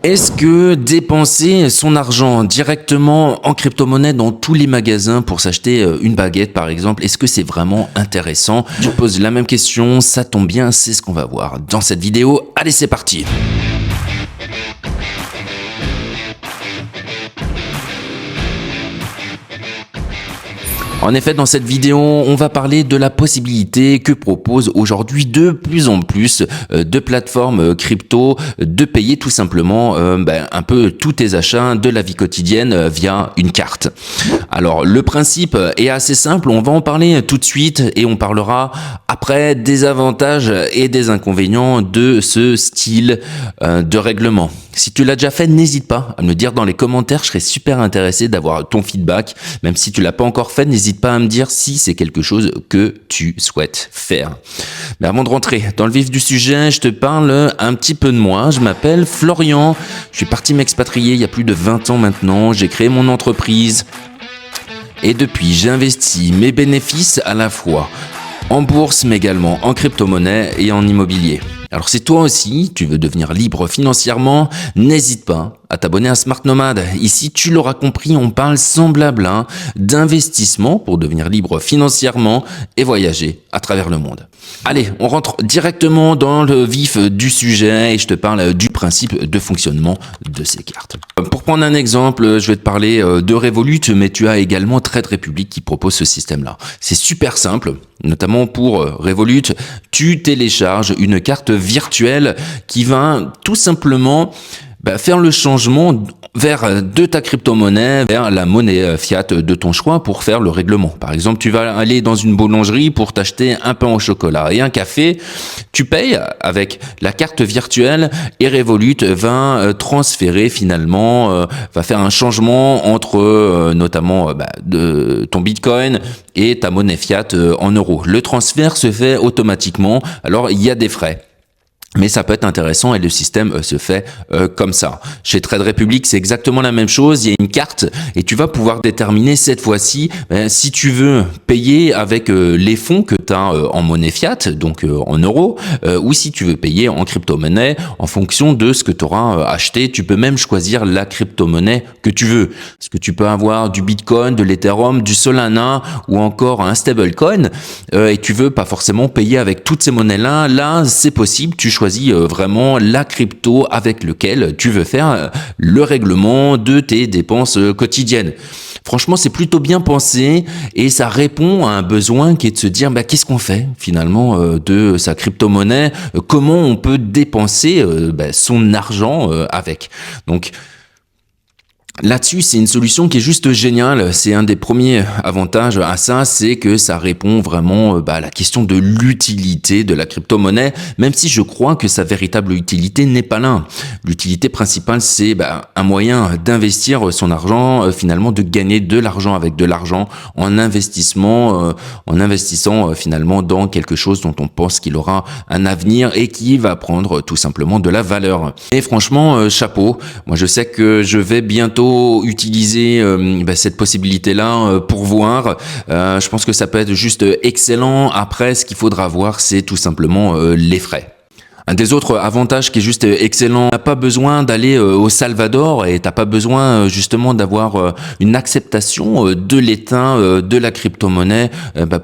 Est-ce que dépenser son argent directement en crypto-monnaie dans tous les magasins pour s'acheter une baguette par exemple, est-ce que c'est vraiment intéressant? Je pose la même question, ça tombe bien, c'est ce qu'on va voir dans cette vidéo. Allez, c'est parti! En effet, dans cette vidéo, on va parler de la possibilité que proposent aujourd'hui de plus en plus de plateformes crypto de payer tout simplement un peu tous tes achats de la vie quotidienne via une carte. Alors, le principe est assez simple, on va en parler tout de suite et on parlera après des avantages et des inconvénients de ce style de règlement. Si tu l'as déjà fait, n'hésite pas à me le dire dans les commentaires, je serais super intéressé d'avoir ton feedback. Même si tu l'as pas encore fait, n'hésite pas à me dire si c'est quelque chose que tu souhaites faire. Mais avant de rentrer dans le vif du sujet, je te parle un petit peu de moi. Je m'appelle Florian, je suis parti m'expatrier il y a plus de 20 ans maintenant, j'ai créé mon entreprise et depuis j'ai investi mes bénéfices à la fois en bourse mais également en crypto-monnaie et en immobilier. Alors si toi aussi, tu veux devenir libre financièrement, n'hésite pas à t'abonner à Smart Nomad. Ici, tu l'auras compris, on parle sans blabla d'investissement pour devenir libre financièrement et voyager à travers le monde. Allez, on rentre directement dans le vif du sujet et je te parle du principe de fonctionnement de ces cartes. Pour prendre un exemple, je vais te parler de Revolut, mais tu as également Trade Republic qui propose ce système-là. C'est super simple, notamment pour Revolut, tu télécharges une carte virtuelle qui va tout simplement faire le changement de ta crypto-monnaie vers la monnaie fiat de ton choix pour faire le règlement. Par exemple, tu vas aller dans une boulangerie pour t'acheter un pain au chocolat et un café. Tu payes avec la carte virtuelle et Revolut va transférer finalement, va faire un changement entre notamment de ton Bitcoin et ta monnaie fiat en euros. Le transfert se fait automatiquement. Alors, il y a des frais. Mais ça peut être intéressant et le système se fait comme ça. Chez Trade Republic, c'est exactement la même chose. Il y a une carte et tu vas pouvoir déterminer cette fois-ci si tu veux payer avec les fonds que tu as en monnaie fiat, donc en euros, ou si tu veux payer en crypto-monnaie en fonction de ce que tu auras acheté. Tu peux même choisir la crypto-monnaie que tu veux. Parce que tu peux avoir du Bitcoin, de l'Ethereum, du Solana ou encore un stablecoin et tu veux pas forcément payer avec toutes ces monnaies-là. Là, c'est possible. Tu choisis vraiment la crypto avec lequel tu veux faire le règlement de tes dépenses quotidiennes. Franchement, c'est plutôt bien pensé et ça répond à un besoin qui est de se dire qu'est-ce qu'on fait finalement de sa crypto-monnaie, comment on peut dépenser son argent avec. Donc, là-dessus, c'est une solution qui est juste géniale. C'est un des premiers avantages à ça, c'est que ça répond vraiment à la question de l'utilité de la crypto-monnaie, même si je crois que sa véritable utilité n'est pas là. L'utilité principale, c'est un moyen d'investir son argent, finalement de gagner de l'argent avec de l'argent en investissement, en investissant finalement dans quelque chose dont on pense qu'il aura un avenir et qui va prendre tout simplement de la valeur. Et franchement, chapeau. Moi, je sais que je vais bientôt utiliser cette possibilité-là pour voir. Je pense que ça peut être juste excellent. Après, ce qu'il faudra voir, c'est tout simplement les frais. Un des autres avantages qui est juste excellent, t'as pas besoin d'aller au Salvador et t'as pas besoin justement d'avoir une acceptation de l'État de la crypto-monnaie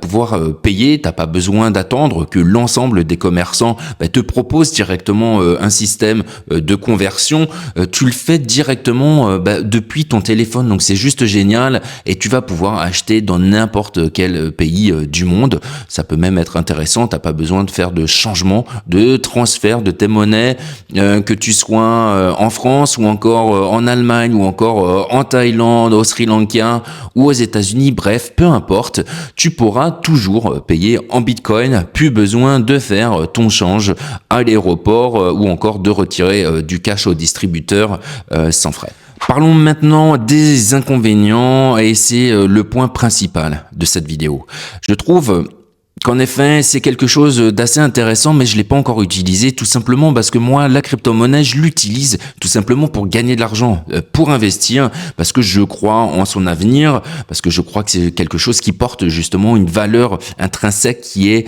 pouvoir payer. T'as pas besoin d'attendre que l'ensemble des commerçants te propose directement un système de conversion. Tu le fais directement depuis ton téléphone, donc c'est juste génial et tu vas pouvoir acheter dans n'importe quel pays du monde. Ça peut même être intéressant, t'as pas besoin de faire de changement, de transfert de tes monnaies, que tu sois en France ou encore en Allemagne ou encore en Thaïlande, au Sri Lanka ou aux États-Unis, bref, peu importe, tu pourras toujours payer en Bitcoin, plus besoin de faire ton change à l'aéroport ou encore de retirer du cash au distributeur sans frais. Parlons maintenant des inconvénients et c'est le point principal de cette vidéo. Je trouve qu'en effet, c'est quelque chose d'assez intéressant, mais je l'ai pas encore utilisé, tout simplement parce que moi, la crypto-monnaie, je l'utilise tout simplement pour gagner de l'argent, pour investir, parce que je crois en son avenir, parce que je crois que c'est quelque chose qui porte justement une valeur intrinsèque qui est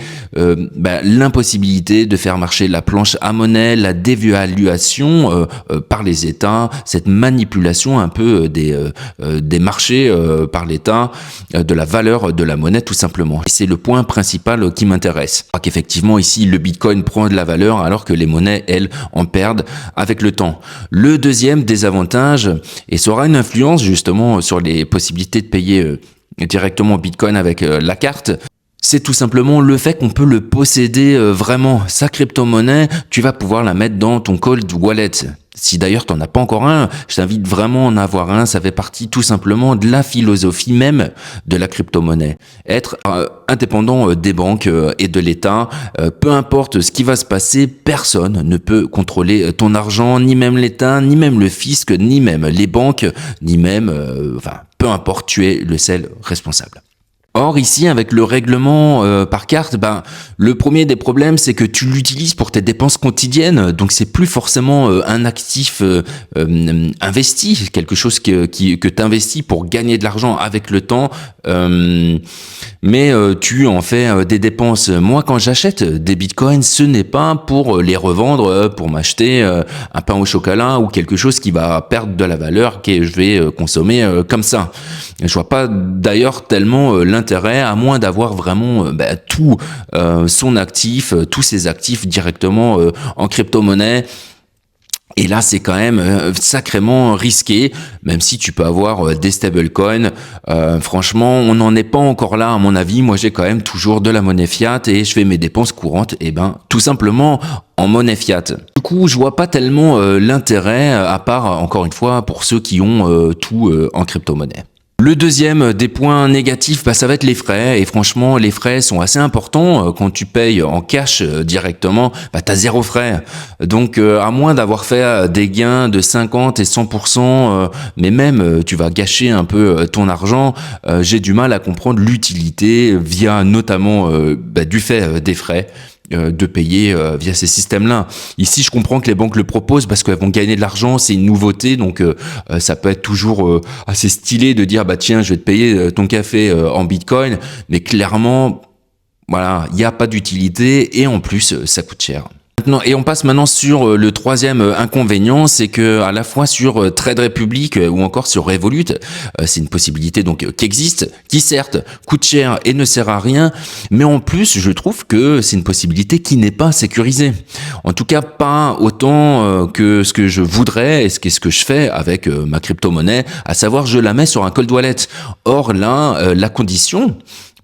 l'impossibilité de faire marcher la planche à monnaie, la dévaluation par les États, cette manipulation un peu des marchés par l'État, de la valeur de la monnaie tout simplement. Et c'est le point principal qui m'intéresse. Qu'effectivement ici le Bitcoin prend de la valeur alors que les monnaies elles en perdent avec le temps. Le deuxième désavantage, et ça aura une influence justement sur les possibilités de payer directement Bitcoin avec la carte, c'est tout simplement le fait qu'on peut le posséder vraiment. Sa crypto-monnaie, tu vas pouvoir la mettre dans ton cold wallet. Si d'ailleurs t'en as pas encore un, je t'invite vraiment à en avoir un. Ça fait partie tout simplement de la philosophie même de la crypto-monnaie. Être indépendant des banques et de l'État, peu importe ce qui va se passer, personne ne peut contrôler ton argent, ni même l'État, ni même le fisc, ni même les banques, ni même, peu importe, tu es le seul responsable. Or ici, avec le règlement par carte, le premier des problèmes, c'est que tu l'utilises pour tes dépenses quotidiennes, donc c'est plus forcément un actif investi, quelque chose que tu investis pour gagner de l'argent avec le temps, mais tu en fais des dépenses. Moi, quand j'achète des bitcoins, ce n'est pas pour les revendre, pour m'acheter un pain au chocolat ou quelque chose qui va perdre de la valeur que je vais consommer comme ça. Je vois pas d'ailleurs tellement l'intérêt, à moins d'avoir vraiment tout son actif, tous ses actifs directement en crypto-monnaie. Et là, c'est quand même sacrément risqué, même si tu peux avoir des stablecoins. Franchement, on n'en est pas encore là, à mon avis. Moi, j'ai quand même toujours de la monnaie fiat et je fais mes dépenses courantes, tout simplement en monnaie fiat. Du coup, je vois pas tellement l'intérêt, à part, encore une fois, pour ceux qui ont tout en crypto-monnaie. Le deuxième des points négatifs, ça va être les frais. Et franchement, les frais sont assez importants. Quand tu payes en cash directement, t'as zéro frais. Donc, à moins d'avoir fait des gains de 50 et 100%, mais même tu vas gâcher un peu ton argent, j'ai du mal à comprendre l'utilité via notamment du fait des frais de payer via ces systèmes-là. Ici, je comprends que les banques le proposent parce qu'elles vont gagner de l'argent, c'est une nouveauté, donc ça peut être toujours assez stylé de dire tiens, je vais te payer ton café en Bitcoin, mais clairement, voilà, il n'y a pas d'utilité et en plus, ça coûte cher. Et on passe maintenant sur le troisième inconvénient, c'est que à la fois sur Trade Republic ou encore sur Revolut, c'est une possibilité donc qui existe, qui certes coûte cher et ne sert à rien, mais en plus je trouve que c'est une possibilité qui n'est pas sécurisée. En tout cas pas autant que ce que je voudrais et ce que je fais avec ma crypto-monnaie, à savoir je la mets sur un cold wallet. Or là, la condition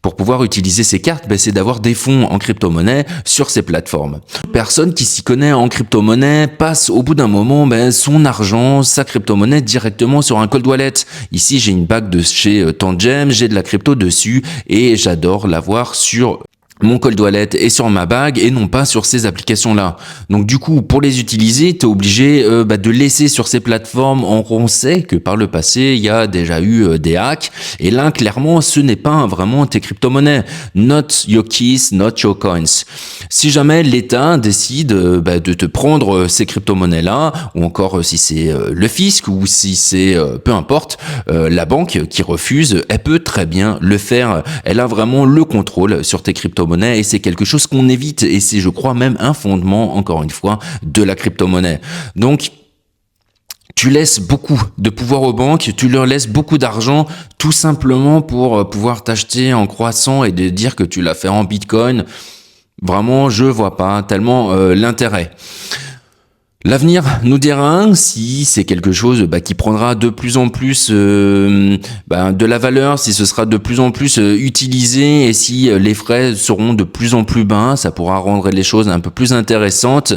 pour pouvoir utiliser ces cartes, c'est d'avoir des fonds en crypto-monnaie sur ces plateformes. Personne qui s'y connaît en crypto-monnaie passe au bout d'un moment son argent, sa crypto-monnaie directement sur un cold wallet. Ici, j'ai une bague de chez Tangem, j'ai de la crypto dessus et j'adore l'avoir sur mon cold wallet et sur ma bague et non pas sur ces applications-là. Donc du coup, pour les utiliser, tu es obligé de laisser sur ces plateformes. On sait que par le passé, il y a déjà eu des hacks. Et là, clairement, ce n'est pas vraiment tes crypto-monnaies. Not your keys, not your coins. Si jamais l'État décide de te prendre ces crypto-monnaies-là, ou encore si c'est le fisc, ou si c'est peu importe, la banque qui refuse, elle peut très bien le faire. Elle a vraiment le contrôle sur tes crypto-monnaies et c'est quelque chose qu'on évite et c'est, je crois, même un fondement, encore une fois, de la crypto-monnaie. Donc, tu laisses beaucoup de pouvoir aux banques, tu leur laisses beaucoup d'argent tout simplement pour pouvoir t'acheter en croissant et de dire que tu l'as fait en Bitcoin. Vraiment, je vois pas tellement l'intérêt. L'avenir nous dira si c'est quelque chose qui prendra de plus en plus de la valeur, si ce sera de plus en plus utilisé et si les frais seront de plus en plus bas, ça pourra rendre les choses un peu plus intéressantes.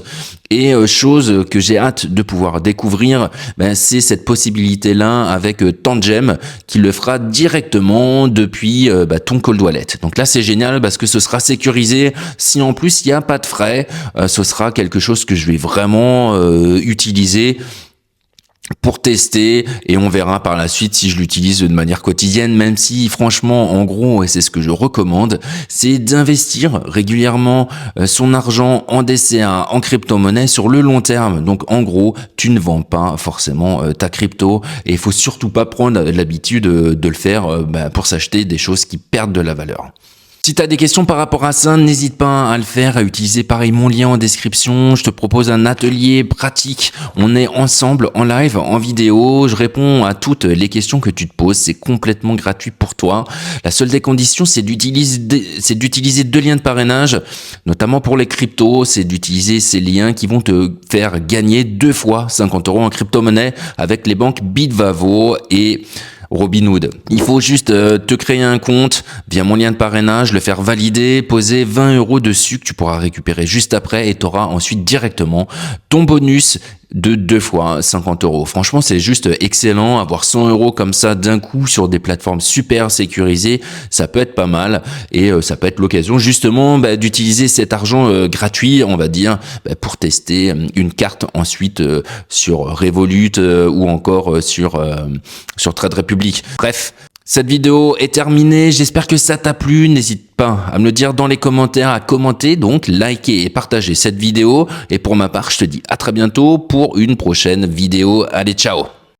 Et chose que j'ai hâte de pouvoir découvrir, c'est cette possibilité-là avec Tangem qui le fera directement depuis ton cold wallet. Donc là, c'est génial parce que ce sera sécurisé. Si en plus, il n'y a pas de frais, ce sera quelque chose que je vais vraiment utiliser pour tester et on verra par la suite si je l'utilise de manière quotidienne, même si franchement en gros, et c'est ce que je recommande, c'est d'investir régulièrement son argent en DCA, en crypto-monnaie sur le long terme. Donc en gros, tu ne vends pas forcément ta crypto et il faut surtout pas prendre l'habitude de le faire pour s'acheter des choses qui perdent de la valeur. Si tu as des questions par rapport à ça, n'hésite pas à le faire, à utiliser pareil mon lien en description. Je te propose un atelier pratique. On est ensemble en live, en vidéo. Je réponds à toutes les questions que tu te poses. C'est complètement gratuit pour toi. La seule des conditions, c'est d'utiliser 2 liens de parrainage, notamment pour les cryptos. C'est d'utiliser ces liens qui vont te faire gagner 2 fois 50 € en crypto-monnaie avec les banques Bitvavo et Robinhood. Il faut juste te créer un compte via mon lien de parrainage, le faire valider, poser 20 € dessus que tu pourras récupérer juste après et tu auras ensuite directement ton bonus de 2 fois 50 €. Franchement, c'est juste excellent. Avoir 100 € comme ça d'un coup sur des plateformes super sécurisées, ça peut être pas mal et ça peut être l'occasion justement d'utiliser cet argent gratuit, on va dire, pour tester une carte ensuite sur Revolut ou encore sur Trade Republic. Bref. Cette vidéo est terminée, j'espère que ça t'a plu, n'hésite pas à me le dire dans les commentaires, à commenter, donc liker et partager cette vidéo. Et pour ma part, je te dis à très bientôt pour une prochaine vidéo. Allez, ciao!